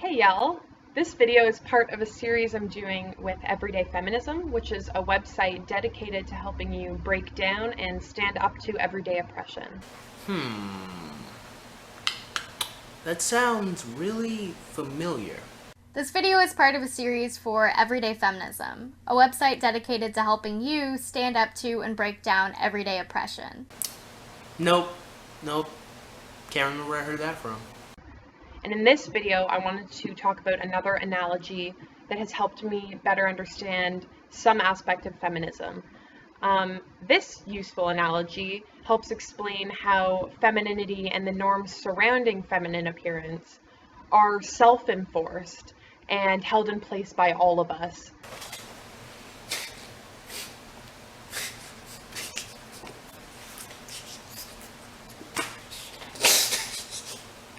Hey y'all! This video is part of a series I'm doing with Everyday Feminism, which is a website dedicated to helping you break down and stand up to everyday oppression. That sounds really familiar. This video is part of a series for Everyday Feminism, a website dedicated to helping you stand up to and break down everyday oppression. Nope. Can't remember where I heard that from. And in this video, I wanted to talk about another analogy that has helped me better understand some aspect of feminism. This useful analogy helps explain how femininity and the norms surrounding feminine appearance are self-enforced and held in place by all of us.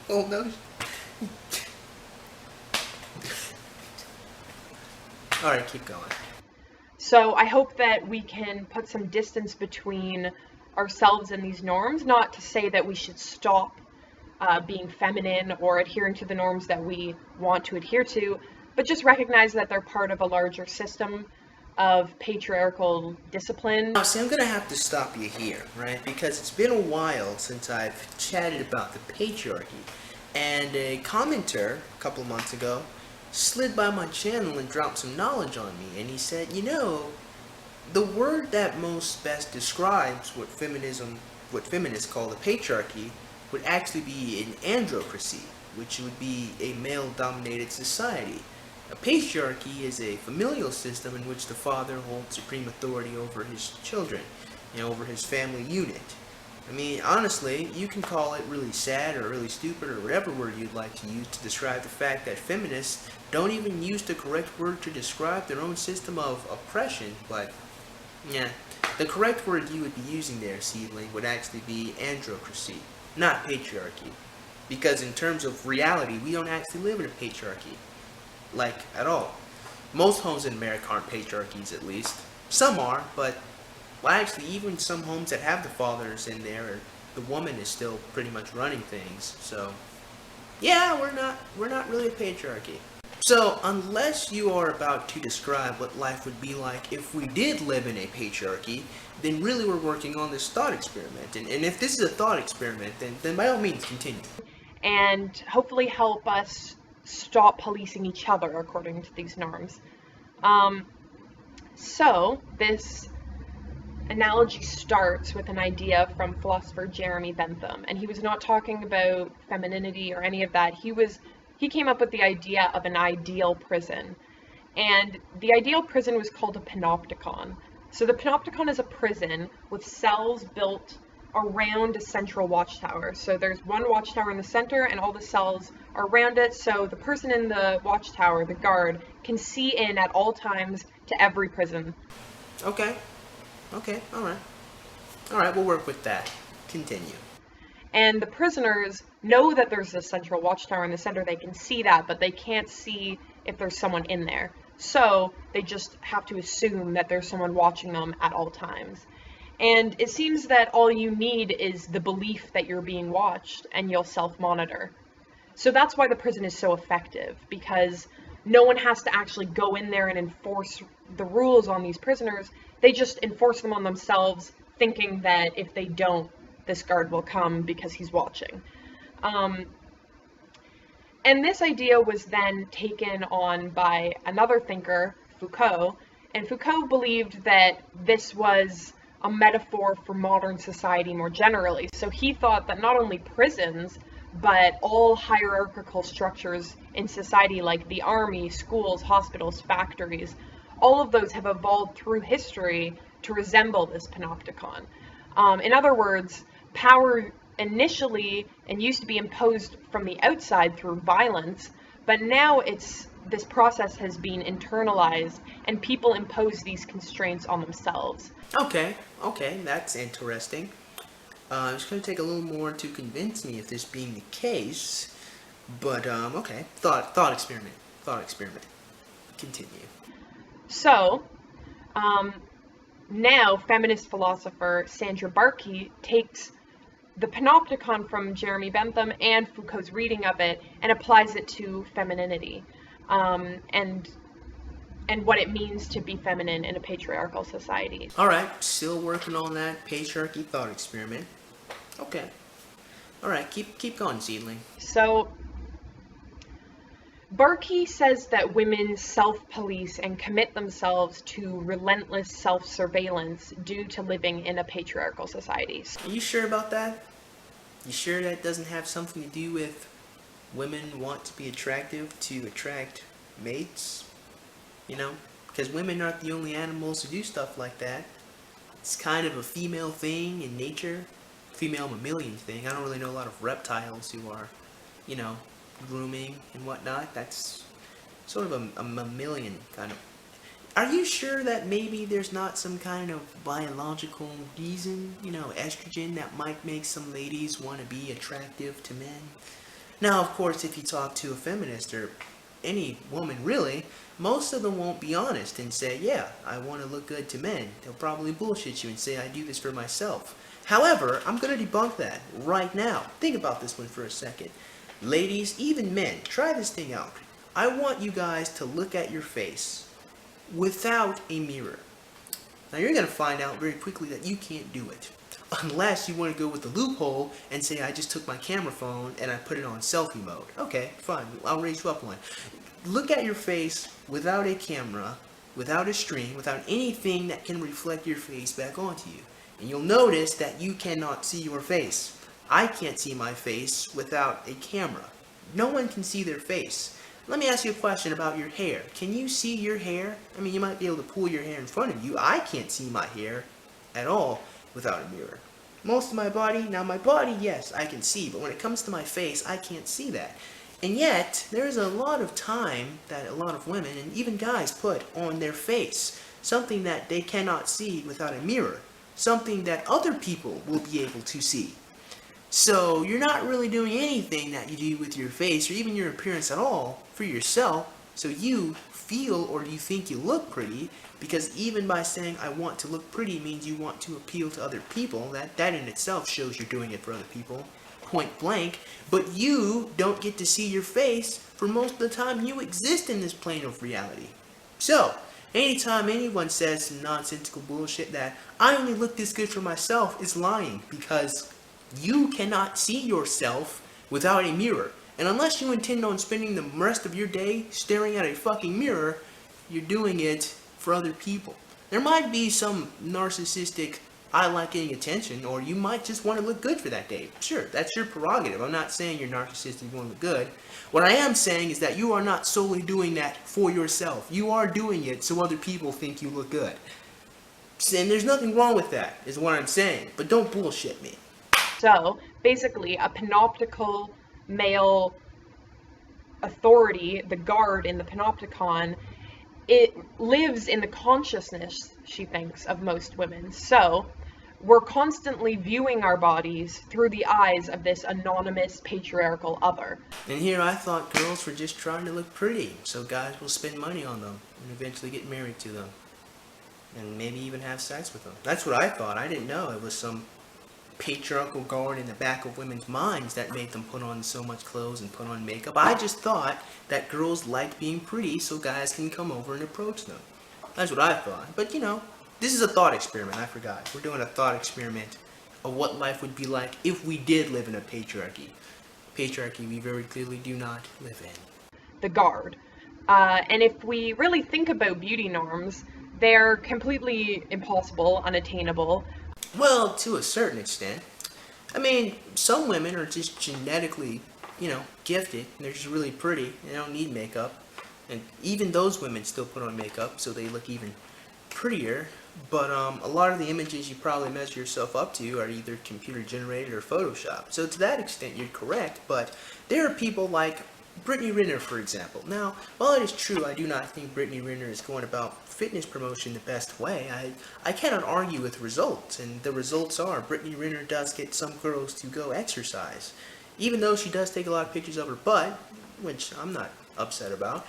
Oh no. Alright, keep going. So I hope that we can put some distance between ourselves and these norms, not to say that we should stop being feminine or adhering to the norms that we want to adhere to, but just recognize that they're part of a larger system of patriarchal discipline. Now, see, I'm gonna have to stop you here, right? Because it's been a while since I've chatted about the patriarchy, and a commenter a couple of months ago slid by my channel and dropped some knowledge on me, and he said, you know, the word that most best describes what feminists call the patriarchy would actually be an androcracy, which would be a male-dominated society. A patriarchy is a familial system in which the father holds supreme authority over his children, over his family unit. I mean, honestly, you can call it really sad or really stupid or whatever word you'd like to use to describe the fact that feminists don't even use the correct word to describe their own system of oppression, but yeah, the correct word you would be using there, seedling, would actually be androcracy, not patriarchy. Because in terms of reality, we don't actually live in a patriarchy. Like, at all. Most homes in America aren't patriarchies, at least. Some are, but, well, actually, even some homes that have the fathers in there, the woman is still pretty much running things. So, yeah, we're not really a patriarchy. So, unless you are about to describe what life would be like if we did live in a patriarchy, then really we're working on this thought experiment. And if this is a thought experiment, then by all means, continue. And hopefully help us stop policing each other according to these norms. So this analogy starts with an idea from philosopher Jeremy Bentham, and he was not talking about femininity or any of that. He came up with the idea of an ideal prison, and the ideal prison was called a panopticon. So the panopticon is a prison with cells built around a central watchtower. So there's one watchtower in the center and all the cells are around it, so the person in the watchtower, the guard, can see in at all times to every prison. Okay, alright, we'll work with that. Continue. And the prisoners know that there's a central watchtower in the center, they can see that, but they can't see if there's someone in there. So they just have to assume that there's someone watching them at all times. And it seems that all you need is the belief that you're being watched, and you'll self-monitor. So that's why the prison is so effective, because no one has to actually go in there and enforce the rules on these prisoners. They just enforce them on themselves, thinking that if they don't, this guard will come because he's watching. And this idea was then taken on by another thinker, Foucault, and Foucault believed that this was a metaphor for modern society more generally. So he thought that not only prisons, but all hierarchical structures in society like the army, schools, hospitals, factories, all of those have evolved through history to resemble this panopticon. In other words, power initially and used to be imposed from the outside through violence, but now this process has been internalized and people impose these constraints on themselves. Okay, that's interesting. It's going to take a little more to convince me of this being the case, but okay. Thought experiment. Continue. So, now feminist philosopher Sandra Barkey takes the panopticon from Jeremy Bentham and Foucault's reading of it and applies it to femininity, and what it means to be feminine in a patriarchal society. All right, still working on that patriarchy thought experiment. Okay. All right, keep going, seedling. So Berkey says that women self-police and commit themselves to relentless self-surveillance due to living in a patriarchal society. Are you sure about that? You sure that doesn't have something to do with women want to be attractive to attract mates? You know? Because women aren't the only animals to do stuff like that. It's kind of a female thing in nature. Female mammalian thing. I don't really know a lot of reptiles who are, you know, grooming and whatnot. That's sort of a mammalian kind of. Are you sure that maybe there's not some kind of biological reason, you know, estrogen that might make some ladies want to be attractive to men? Now, of course, if you talk to a feminist or any woman really, most of them won't be honest and say, yeah, I want to look good to men. They'll probably bullshit you and say, I do this for myself. However, I'm going to debunk that right now. Think about this one for a second. Ladies, even men, try this thing out. I want you guys to look at your face without a mirror. Now you're going to find out very quickly that you can't do it. Unless you want to go with the loophole and say, I just took my camera phone and I put it on selfie mode. Okay, fine, I'll raise you up one. Look at your face without a camera, without a screen, without anything that can reflect your face back onto you. And you'll notice that you cannot see your face. I can't see my face without a camera. No one can see their face. Let me ask you a question about your hair. Can you see your hair? I mean, you might be able to pull your hair in front of you. I can't see my hair at all without a mirror. Most of my body, yes, I can see. But when it comes to my face, I can't see that. And yet, there's a lot of time that a lot of women and even guys put on their face. Something that they cannot see without a mirror. Something that other people will be able to see. So you're not really doing anything that you do with your face or even your appearance at all for yourself, so you feel or you think you look pretty, because even by saying I want to look pretty means you want to appeal to other people. That in itself shows you're doing it for other people, point blank. But you don't get to see your face for most of the time you exist in this plane of reality. So anytime anyone says some nonsensical bullshit that I only look this good for myself is lying, because you cannot see yourself without a mirror. And unless you intend on spending the rest of your day staring at a fucking mirror, you're doing it for other people. There might be some narcissistic, I like getting attention, or you might just want to look good for that day. Sure, that's your prerogative. I'm not saying you're narcissistic, you want to look good. What I am saying is that you are not solely doing that for yourself. You are doing it so other people think you look good. And there's nothing wrong with that, is what I'm saying. But don't bullshit me. So, basically, a panoptical male authority, the guard in the panopticon, it lives in the consciousness, she thinks, of most women. So, we're constantly viewing our bodies through the eyes of this anonymous patriarchal other. And here I thought girls were just trying to look pretty, so guys will spend money on them and eventually get married to them. And maybe even have sex with them. That's what I thought. I didn't know it was some patriarchal guard in the back of women's minds that made them put on so much clothes and put on makeup. I just thought that girls liked being pretty so guys can come over and approach them. That's what I thought. But you know, this is a thought experiment. I forgot. We're doing a thought experiment of what life would be like if we did live in a patriarchy. Patriarchy we very clearly do not live in. The guard. And if we really think about beauty norms, they're completely impossible, unattainable. Well, to a certain extent. I mean, some women are just genetically, gifted, and they're just really pretty, they don't need makeup. And even those women still put on makeup, so they look even prettier. But a lot of the images you probably measure yourself up to are either computer generated or Photoshop. So to that extent, you're correct, but there are people like Brittany Renner, for example. Now, while it is true I do not think Brittany Renner is going about fitness promotion the best way, I cannot argue with results, and the results are Brittany Renner does get some girls to go exercise. Even though she does take a lot of pictures of her butt, which I'm not upset about,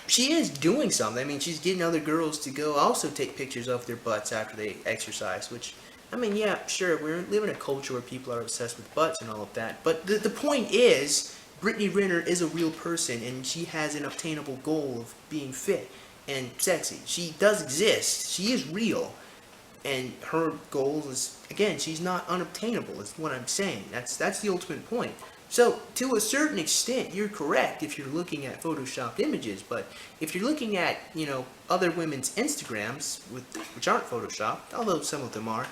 she is doing something. I mean, she's getting other girls to go also take pictures of their butts after they exercise, which I mean, yeah, sure, we live in a culture where people are obsessed with butts and all of that, but the point is, Brittany Renner is a real person, and she has an obtainable goal of being fit and sexy. She does exist. She is real. And her goal is, again, she's not unobtainable, is what I'm saying. That's the ultimate point. So, to a certain extent, you're correct if you're looking at photoshopped images, but if you're looking at, other women's Instagrams, which aren't photoshopped, although some of them are,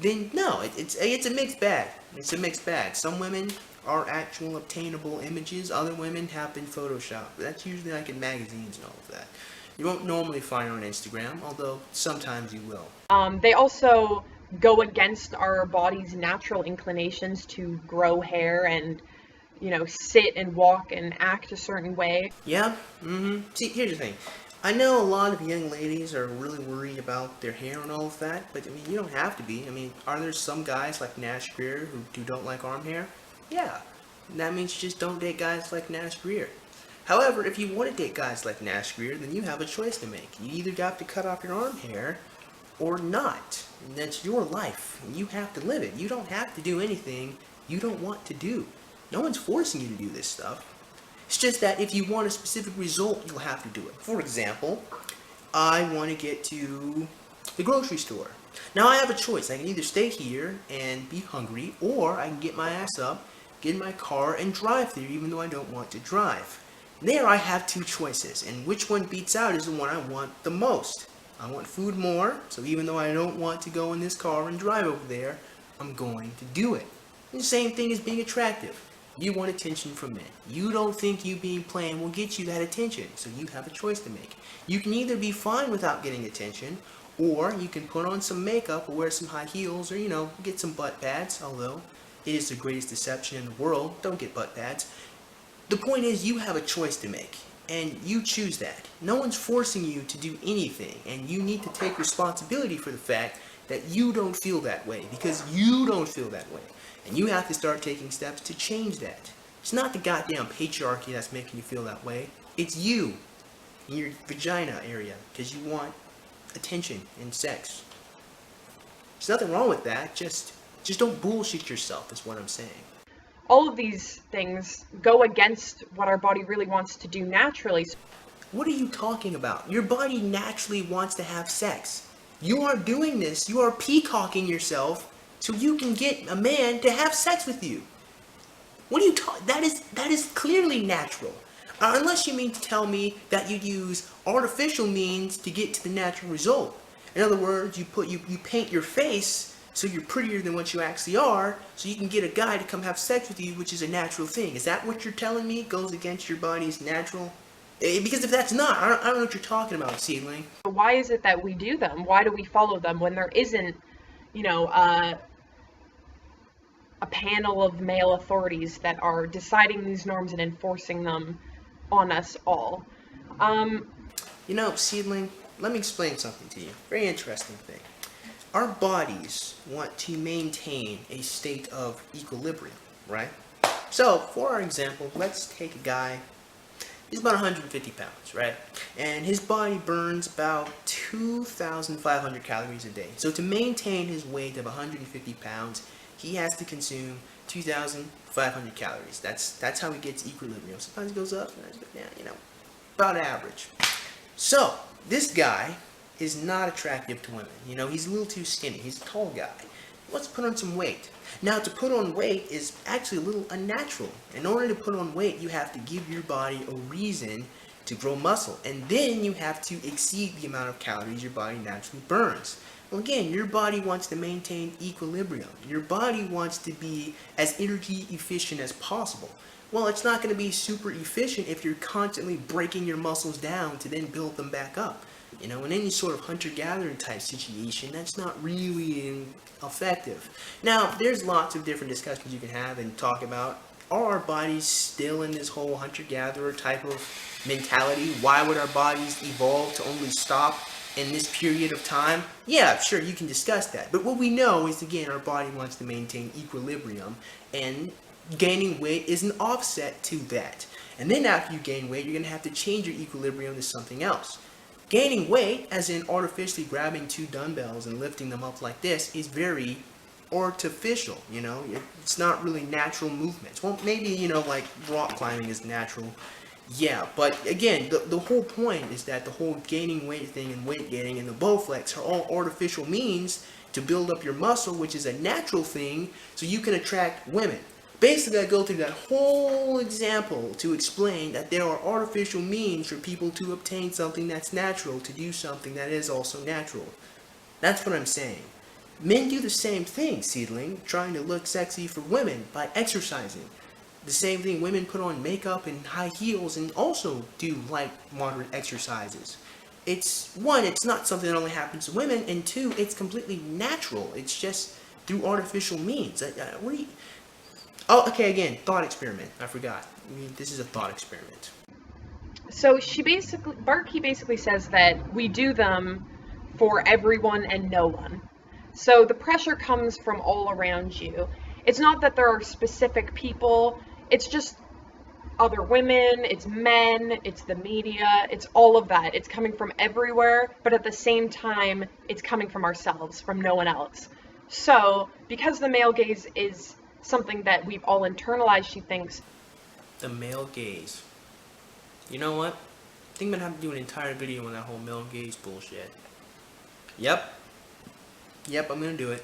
then no, it's a mixed bag. It's a mixed bag. Some women are actual obtainable images, other women have been photoshopped. That's usually like in magazines and all of that. You won't normally find it on Instagram, although sometimes you will. They also go against our body's natural inclinations to grow hair and, sit and walk and act a certain way. Yeah? See, here's the thing. I know a lot of young ladies are really worried about their hair and all of that, but I mean, you don't have to be. I mean, are there some guys like Nash Greer who don't like arm hair? Yeah. That means you just don't date guys like Nash Greer. However, if you want to date guys like Nash Greer, then you have a choice to make. You either have to cut off your arm hair or not. And that's your life, and you have to live it. You don't have to do anything you don't want to do. No one's forcing you to do this stuff. It's just that if you want a specific result, you'll have to do it. For example, I want to get to the grocery store. Now I have a choice. I can either stay here and be hungry, or I can get my ass up, get in my car, and drive there even though I don't want to drive. There I have two choices, and which one beats out is the one I want the most. I want food more, so even though I don't want to go in this car and drive over there, I'm going to do it. And the same thing as being attractive. You want attention from men. You don't think you being plain will get you that attention, so you have a choice to make. You can either be fine without getting attention, or you can put on some makeup or wear some high heels, or get some butt pads, although it is the greatest deception in the world. Don't get butt pads. The point is, you have a choice to make, and you choose that. No one's forcing you to do anything, and you need to take responsibility for the fact that you don't feel that way, because you don't feel that way. And you have to start taking steps to change that. It's not the goddamn patriarchy that's making you feel that way. It's you, in your vagina area, because you want attention and sex. There's nothing wrong with that, just don't bullshit yourself, is what I'm saying. All of these things go against what our body really wants to do naturally. What are you talking about? Your body naturally wants to have sex. You are doing this, you are peacocking yourself so you can get a man to have sex with you. What are you talking? That is clearly natural. Unless you mean to tell me that you use artificial means to get to the natural result. In other words, you paint your face so you're prettier than what you actually are, so you can get a guy to come have sex with you, which is a natural thing. Is that what you're telling me goes against your body's natural? Because if that's not, I don't know what you're talking about, seedling. Why is it that we do them? Why do we follow them when there isn't, a panel of male authorities that are deciding these norms and enforcing them on us all? Seedling, let me explain something to you. Very interesting thing. Our bodies want to maintain a state of equilibrium, right? So, for our example, let's take a guy, he's about 150 pounds, right? And his body burns about 2,500 calories a day. So to maintain his weight of 150 pounds, he has to consume 2,500 calories. That's how he gets equilibrium. Sometimes it goes up, sometimes it goes down, about average. So, this guy is not attractive to women. He's a little too skinny. He's a tall guy. He wants to put on some weight. Now, to put on weight is actually a little unnatural. In order to put on weight, you have to give your body a reason to grow muscle. And then you have to exceed the amount of calories your body naturally burns. Well, again, your body wants to maintain equilibrium. Your body wants to be as energy efficient as possible. Well, it's not going to be super efficient if you're constantly breaking your muscles down to then build them back up. In any sort of hunter-gatherer type situation, that's not really effective. Now, there's lots of different discussions you can have and talk about. Are our bodies still in this whole hunter-gatherer type of mentality? Why would our bodies evolve to only stop in this period of time? Yeah, sure, you can discuss that. But what we know is, again, our body wants to maintain equilibrium, and gaining weight is an offset to that. And then after you gain weight, you're going to have to change your equilibrium to something else. Gaining weight, as in artificially grabbing 2 dumbbells and lifting them up like this, is very artificial, you know? It's not really natural movements. Well, maybe, you know, like rock climbing is natural. Yeah, but again, the whole point is that the whole gaining weight thing and weight gaining and the Bowflex are all artificial means to build up your muscle, which is a natural thing, so you can attract women. Basically, I go through that whole example to explain that there are artificial means for people to obtain something that's natural, to do something that is also natural. That's what I'm saying. Men do the same thing, seedling, trying to look sexy for women by exercising. The same thing, women put on makeup and high heels and also do light, moderate exercises. It's, one, it's not something that only happens to women, and two, it's completely natural. It's just through artificial means. What do you... Oh, okay, again, thought experiment. I forgot. I mean, this is a thought experiment. So Barkey basically says that we do them for everyone and no one. So the pressure comes from all around you. It's not that there are specific people, it's just other women, it's men, it's the media, it's all of that. It's coming from everywhere, but at the same time, it's coming from ourselves, from no one else. So, because the male gaze is something that we've all internalized, she thinks. The male gaze. You know what? I think I'm gonna have to do an entire video on that whole male gaze bullshit. Yep, I'm gonna do it.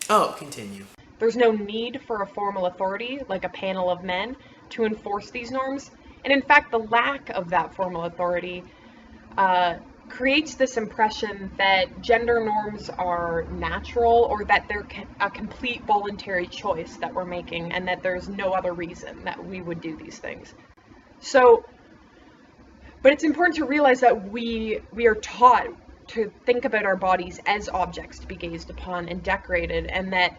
Oh, continue. There's no need for a formal authority, like a panel of men, to enforce these norms. And in fact, the lack of that formal authority creates this impression that gender norms are natural, or that they're a complete voluntary choice that we're making, and that there's no other reason that we would do these things. So, but it's important to realize that we are taught to think about our bodies as objects to be gazed upon and decorated, and that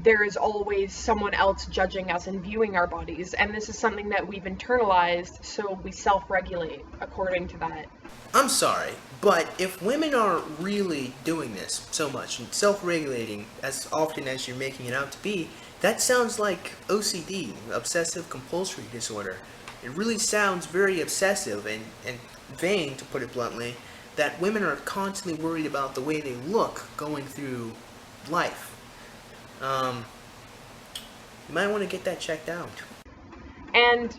there is always someone else judging us and viewing our bodies, and this is something that we've internalized, so we self-regulate according to that. I'm sorry, but if women are really doing this so much and self-regulating as often as you're making it out to be, that sounds like OCD, obsessive compulsory disorder. It really sounds very obsessive and vain, to put it bluntly, that women are constantly worried about the way they look going through life. You might want to get that checked out. And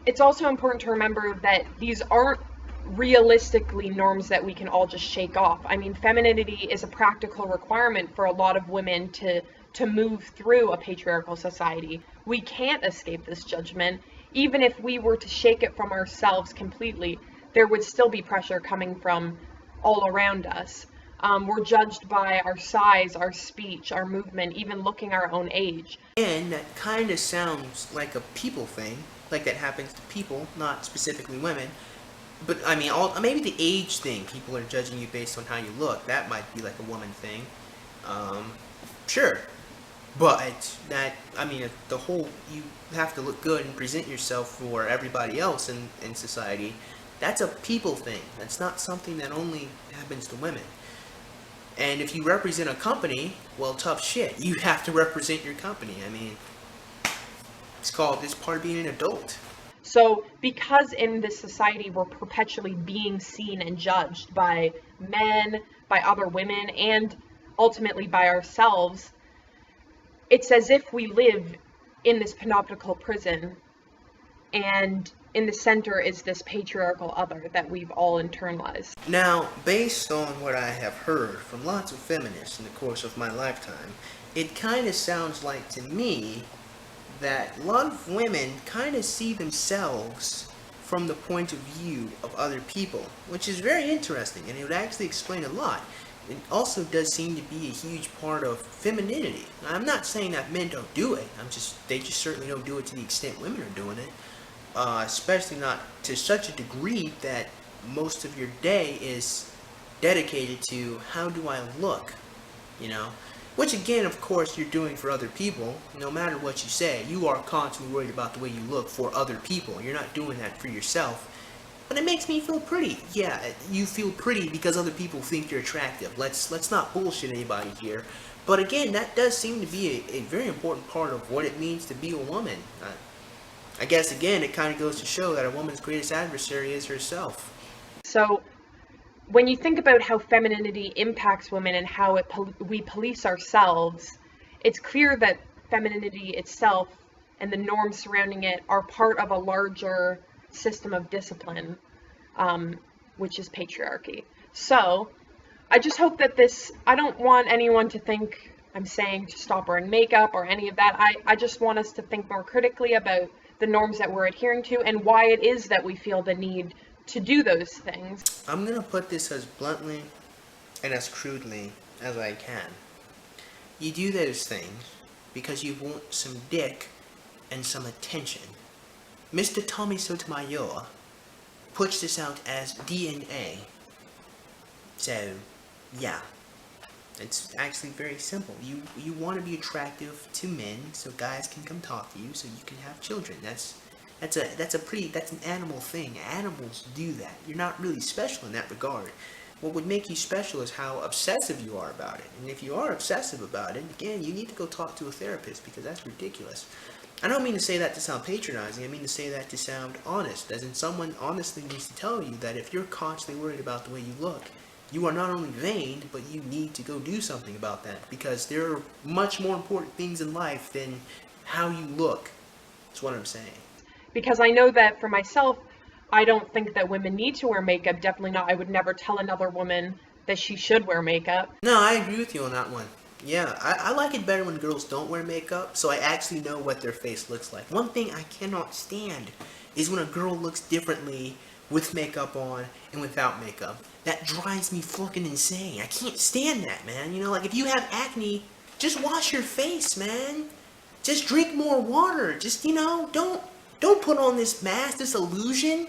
it's also important to remember that these aren't realistically norms that we can all just shake off. I mean, femininity is a practical requirement for a lot of women to move through a patriarchal society. We can't escape this judgment. Even if we were to shake it from ourselves completely, there would still be pressure coming from all around us. We're judged by our size, our speech, our movement, even looking our own age. And that kind of sounds like a people thing, like that happens to people, not specifically women. But I mean, maybe the age thing, people are judging you based on how you look, that might be like a woman thing. Sure. But that, I mean, the whole, you have to look good and present yourself for everybody else in society, that's a people thing. That's not something that only happens to women. And if you represent a company, well, tough shit. You have to represent your company. I mean, it's part of being an adult. So because in this society we're perpetually being seen and judged by men, by other women, and ultimately by ourselves, it's as if we live in this panoptical prison, and in the center is this patriarchal other that we've all internalized. Now, based on what I have heard from lots of feminists in the course of my lifetime, it kind of sounds like to me that a lot of women kind of see themselves from the point of view of other people, which is very interesting, and it would actually explain a lot. It also does seem to be a huge part of femininity. Now, I'm not saying that men don't do it, they just certainly don't do it to the extent women are doing it. Especially not to such a degree that most of your day is dedicated to how do I look, you know? Which again, of course, you're doing for other people. No matter what you say, you are constantly worried about the way you look for other people. You're not doing that for yourself. But it makes me feel pretty. Yeah, you feel pretty because other people think you're attractive. Let's not bullshit anybody here. But again, that does seem to be a very important part of what it means to be a woman. I guess again, it kind of goes to show that a woman's greatest adversary is herself. So when you think about how femininity impacts women and how we police ourselves, it's clear that femininity itself and the norms surrounding it are part of a larger system of discipline, which is patriarchy. So I just hope that I don't want anyone to think I'm saying to stop wearing makeup or any of that. I just want us to think more critically about the norms that we're adhering to and why it is that we feel the need to do those things. I'm gonna put this as bluntly and as crudely as I can. You do those things because you want some dick and some attention. Mr. Tommy Sotomayor puts this out as DNA. So, yeah. It's actually very simple. You want to be attractive to men so guys can come talk to you so you can have children. That's an animal thing. Animals do that. You're not really special in that regard. What would make you special is how obsessive you are about it. And if you are obsessive about it, again, you need to go talk to a therapist because that's ridiculous. I don't mean to say that to sound patronizing. I mean to say that to sound honest. As in, someone honestly needs to tell you that if you're constantly worried about the way you look, you are not only vain, but you need to go do something about that. Because there are much more important things in life than how you look. That's what I'm saying. Because I know that for myself, I don't think that women need to wear makeup. Definitely not. I would never tell another woman that she should wear makeup. No, I agree with you on that one. Yeah, I like it better when girls don't wear makeup, so I actually know what their face looks like. One thing I cannot stand is when a girl looks differently with makeup on and without makeup. That drives me fucking insane. I can't stand that, man. You know, like if you have acne, just wash your face, man. Just drink more water. Just, you know, don't put on this mask, this illusion.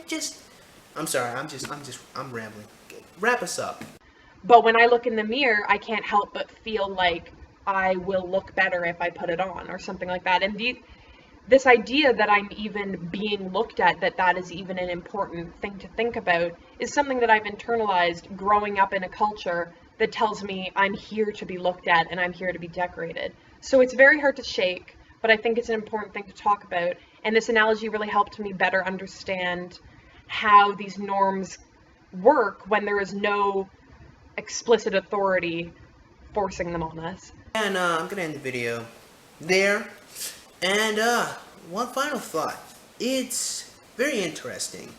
I'm sorry, I'm rambling. Wrap us up. But when I look in the mirror, I can't help but feel like I will look better if I put it on or something like that. And this idea that I'm even being looked at, that is even an important thing to think about, is something that I've internalized growing up in a culture that tells me I'm here to be looked at and I'm here to be decorated. So it's very hard to shake, but I think it's an important thing to talk about. And this analogy really helped me better understand how these norms work when there is no explicit authority forcing them on us. And I'm gonna end the video there. And one final thought. It's very interesting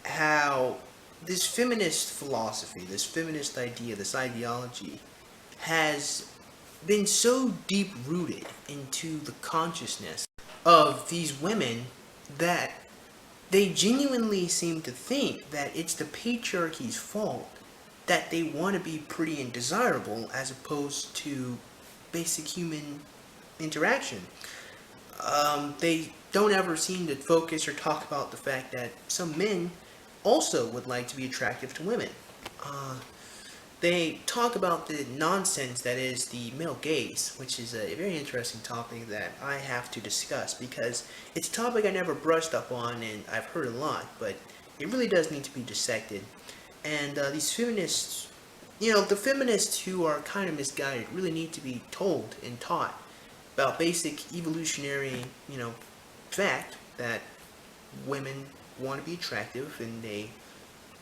how this feminist philosophy, this feminist idea, this ideology has been so deep rooted into the consciousness of these women that they genuinely seem to think that it's the patriarchy's fault that they want to be pretty and desirable as opposed to basic human interaction. They don't ever seem to focus or talk about the fact that some men also would like to be attractive to women. They talk about the nonsense that is the male gaze, which is a very interesting topic that I have to discuss because it's a topic I never brushed up on and I've heard a lot, but it really does need to be dissected. And these feminists, you know, the feminists who are kind of misguided really need to be told and taught about basic evolutionary, you know, fact that women want to be attractive and they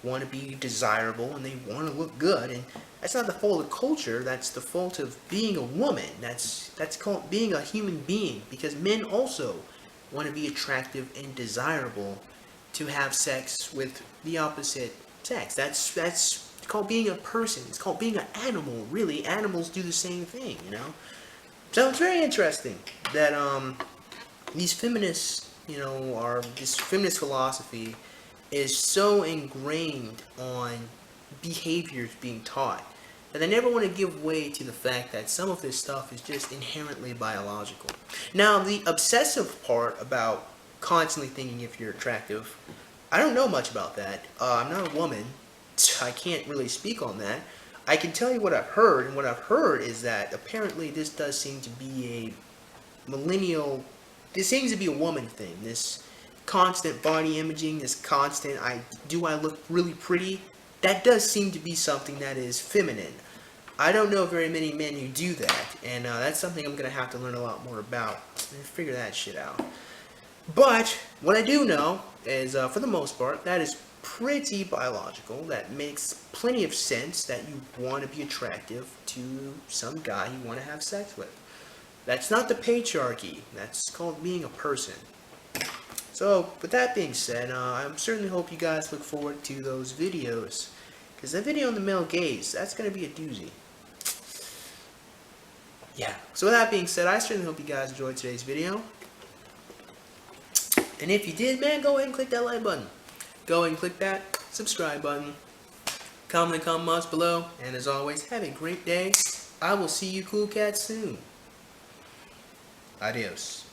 want to be desirable and they want to look good. And that's not the fault of culture, that's the fault of being a woman. That's called being a human being, because men also want to be attractive and desirable to have sex with the opposite sex. That's called being a person. It's called being an animal. Really, animals do the same thing, you know. So it's very interesting that these feminists, you know, this feminist philosophy is so ingrained on behaviors being taught that they never want to give way to the fact that some of this stuff is just inherently biological. Now, the obsessive part about constantly thinking if you're attractive, I don't know much about that. I'm not a woman, so I can't really speak on that. I can tell you what I've heard, and what I've heard is that apparently this does seem to be this seems to be a woman thing. This constant body imaging, this constant, do I look really pretty? That does seem to be something that is feminine. I don't know very many men who do that, and that's something I'm going to have to learn a lot more about and figure that shit out. But what I do know is, for the most part, that is pretty biological. That makes plenty of sense that you want to be attractive to some guy you want to have sex with. That's not the patriarchy. That's called being a person. So, with that being said, I certainly hope you guys look forward to those videos. Because that video on the male gaze, that's going to be a doozy. Yeah. So with that being said, I certainly hope you guys enjoyed today's video. And if you did, man, go ahead and click that like button. Go ahead and click that subscribe button. Comment in the comment box below. And as always, have a great day. I will see you cool cats soon. Adios.